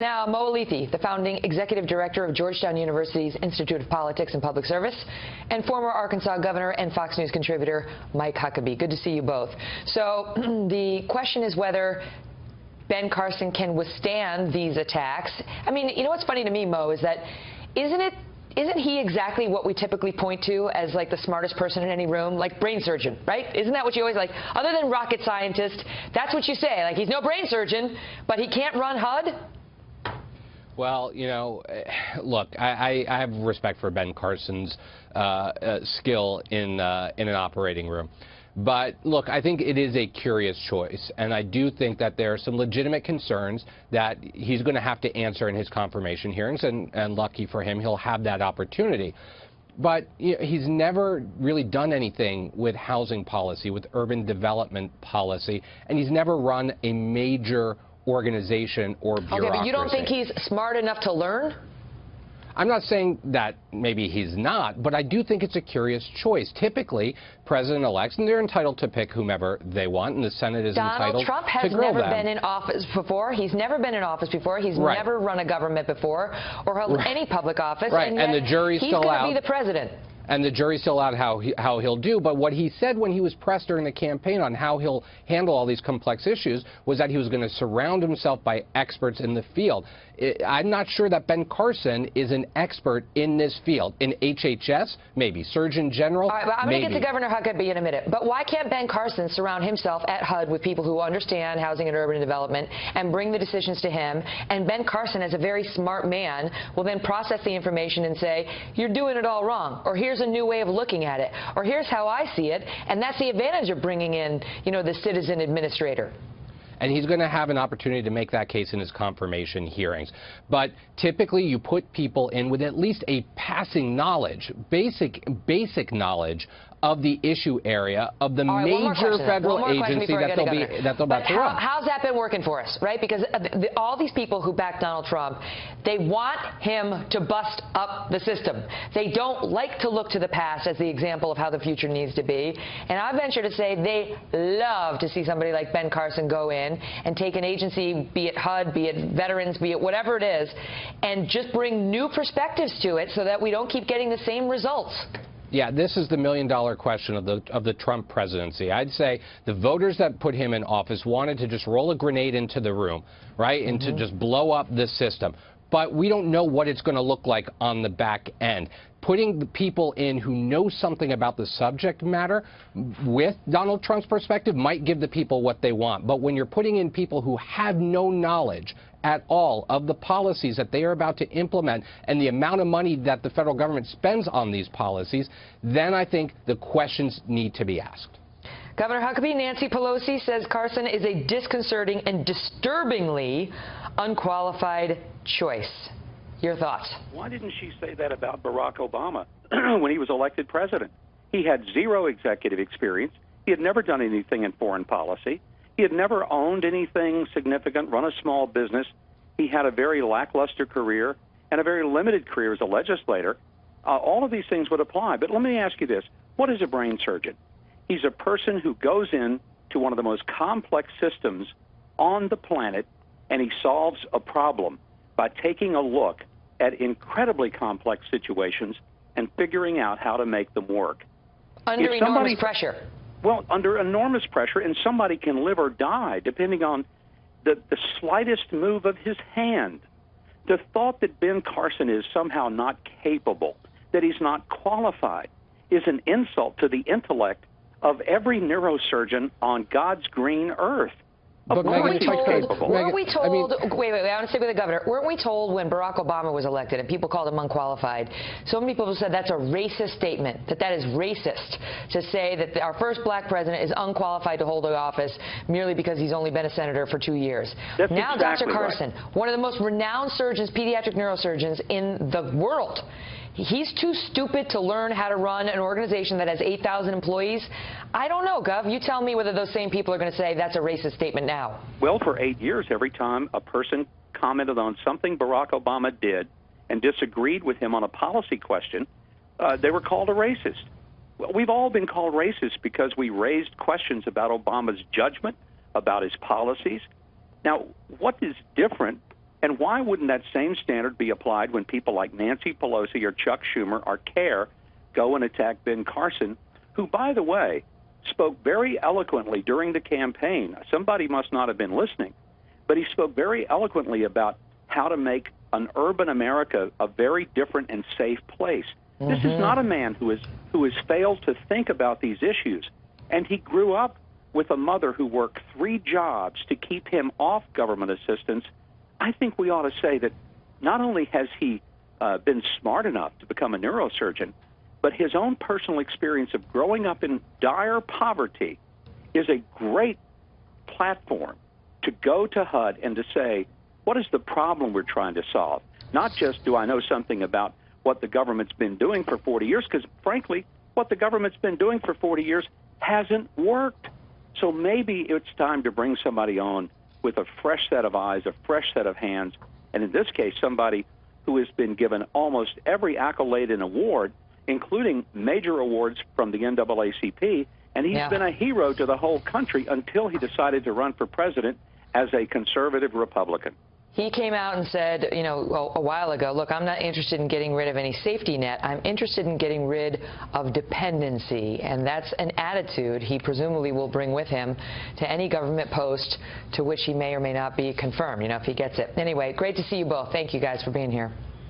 Now, Elleithee, the founding executive director of Georgetown University's Institute of Politics and Public Service, and former Arkansas governor and Fox News contributor Mike Huckabee. Good to see you both. So the question is whether Ben Carson can withstand these attacks. I mean, you know what's funny to me, Mo, is that isn't he exactly what we typically point to as like the smartest person in any room, like brain surgeon, right? Isn't that what you always like? Other than rocket scientist, that's what you say. Like, he's no brain surgeon, but he can't run HUD? Well, you know, look, I have respect for Ben Carson's skill in an operating room. But, look, I think it is a curious choice, and I do think that there are some legitimate concerns that he's going to have to answer in his confirmation hearings, and lucky for him, he'll have that opportunity. But you know, he's never really done anything with housing policy, with urban development policy, and he's never run a major organization or bureaucracy. Okay, but you don't think he's smart enough to learn? I'm not saying that maybe he's not, but I do think it's a curious choice. Typically, president-elects, and they're entitled to pick whomever they want, and the Senate is entitled to grill them. Donald Trump has never been in office before. He's never been in office before. He's never run a government before or held any public office. Right, and the jury's still out. He's going to be the president. And the jury's still out how he'll do. But what he said when he was pressed during the campaign on how he'll handle all these complex issues was that he was going to surround himself by experts in the field. I'm not sure that Ben Carson is an expert in this field. In HHS, maybe. Surgeon General, all right, I'm going to get to Governor Huckabee in a minute. But why can't Ben Carson surround himself at HUD with people who understand housing and urban development and bring the decisions to him? And Ben Carson, as a very smart man, will then process the information and say, you're doing it all wrong, or here's a new way of looking at it, or here's how I see it. And that's the advantage of bringing in, you know, the citizen administrator. And he's going to have an opportunity to make that case in his confirmation hearings. But typically you put people in with at least a passing knowledge, basic knowledge of the issue area of the major federal agency that they'll about to run. How's that been working for us, right? Because all these people who back Donald Trump, they want him to bust up the system. They don't like to look to the past as the example of how the future needs to be. And I venture to say they love to see somebody like Ben Carson go in and take an agency, be it HUD, be it veterans, be it whatever it is, and just bring new perspectives to it so that we don't keep getting the same results. Yeah, this is the million-dollar question of the Trump presidency. I'd say the voters that put him in office wanted to just roll a grenade into the room, right, and to just blow up this system. But we don't know what it's going to look like on the back end. Putting the people in who know something about the subject matter with Donald Trump's perspective might give the people what they want. But when you're putting in people who have no knowledge at all of the policies that they are about to implement and the amount of money that the federal government spends on these policies, then I think the questions need to be asked. Governor Huckabee, Nancy Pelosi says Carson is a disconcerting and disturbingly unqualified choice. Your thoughts? Why didn't she say that about Barack Obama when he was elected president? He had zero executive experience. He had never done anything in foreign policy. He had never owned anything significant, run a small business. He had a very lackluster career and a very limited career as a legislator. All of these things would apply. But let me ask you this. What is a brain surgeon? He's a person who goes in to one of the most complex systems on the planet, and he solves a problem by taking a look at incredibly complex situations and figuring out how to make them work. Under enormous pressure. Well, under enormous pressure, and somebody can live or die depending on the slightest move of his hand. The thought that Ben Carson is somehow not capable, that he's not qualified, is an insult to the intellect of every neurosurgeon on God's green earth. Weren't we told, wait, I want to stay with the governor. Weren't we told when Barack Obama was elected and people called him unqualified, so many people said that's a racist statement, that is racist to say that our first black president is unqualified to hold the office merely because he's only been a senator for 2 years. That's now exactly Dr. Carson, one of the most renowned surgeons, pediatric neurosurgeons in the world, he's too stupid to learn how to run an organization that has 8,000 employees. I don't know, Gov. You tell me whether those same people are going to say that's a racist statement now. Well, for 8 years, every time a person commented on something Barack Obama did and disagreed with him on a policy question, they were called a racist. Well, we've all been called racist because we raised questions about Obama's judgment, about his policies. Now, what is different And why wouldn't that same standard be applied when people like Nancy Pelosi or Chuck Schumer or CARE go and attack Ben Carson, who, by the way, spoke very eloquently during the campaign? Somebody must not have been listening, but he spoke very eloquently about how to make an urban America a very different and safe place. This is not a man who has failed to think about these issues, and he grew up with a mother who worked 3 jobs to keep him off government assistance. I think we ought to say that not only has he been smart enough to become a neurosurgeon, but his own personal experience of growing up in dire poverty is a great platform to go to HUD and to say, what is the problem we're trying to solve? Not just, do I know something about what the government's been doing for 40 years, because frankly, what the government's been doing for 40 years hasn't worked. So maybe it's time to bring somebody on with a fresh set of eyes, a fresh set of hands, and in this case, somebody who has been given almost every accolade and award, including major awards from the NAACP, and he's been a hero to the whole country until he decided to run for president as a conservative Republican. He came out and said, you know, a while ago, look, I'm not interested in getting rid of any safety net. I'm interested in getting rid of dependency. And that's an attitude he presumably will bring with him to any government post to which he may or may not be confirmed, you know, if he gets it. Anyway, great to see you both. Thank you guys for being here.